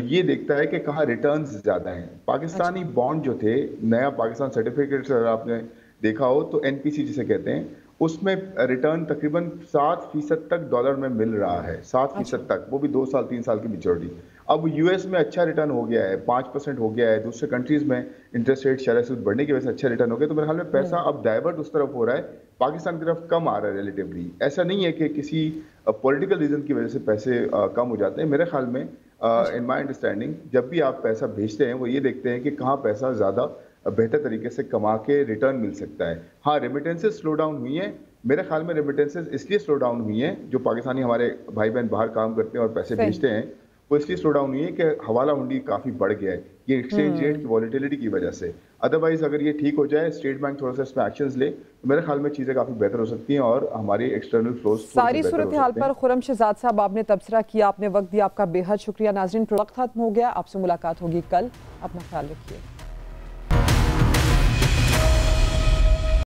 ये देखता है कि कहाँ रिटर्न्स ज़्यादा हैं। पाकिस्तानी बॉन्ड जो थे, नया पाकिस्तान सर्टिफिकेट अगर आपने देखा हो तो NPC जिसे कहते हैं, उसमें रिटर्न तकरीबन 7% तक डॉलर में मिल रहा है, 7% तक, वो भी 2 साल 3 साल की मैच्योरिटी। अब US में अच्छा रिटर्न हो गया है, 5% हो गया है। दूसरे कंट्रीज में इंटरेस्ट रेट, शरह सूद बढ़ने की वजह से अच्छा रिटर्न हो गया। तो मेरे ख्याल में पैसा अब डाइवर्ट उस तरफ हो रहा है, पाकिस्तान की तरफ कम आ रहा है रिलेटिवली। ऐसा नहीं है कि किसी पॉलिटिकल रीजन की वजह से पैसे कम हो जाते हैं। मेरे ख्याल में इन माई अंडरस्टैंडिंग जब भी आप पैसा भेजते हैं वो ये देखते हैं कि कहाँ पैसा ज़्यादा बेहतर तरीके से कमा के रिटर्न मिल सकता है। हाँ, रेमिटेंसेज स्लो डाउन हुई हैं। मेरे ख्याल में रेमिटेंसेज इसलिए स्लो डाउन हुई हैं, जो पाकिस्तानी हमारे भाई बहन बाहर काम करते हैं और पैसे भेजते हैं, वो इसलिए स्लो डाउन हुई है कि हवाला हुंडी काफ़ी बढ़ गया है, ये एक्सचेंज रेट की वॉलेटिलिटी की वजह से। अदरवाइज अगर ये ठीक हो जाए, स्टेट बैंक थोड़ा सा इसमें एक्शंस ले, तो मेरे ख्याल में चीज़ें काफ़ी बेहतर हो सकती हैं और हमारी एक्सटर्नल फ्लोज सारी सूरत हाल पर खुर्रम शहजाद साहब आपने तबसरा किया, आपने वक्त दिया, आपका बेहद शुक्रिया। नाज़रीन, प्रोग्राम खत्म हो गया, आपसे मुलाकात होगी कल। अपना ख्याल रखिए।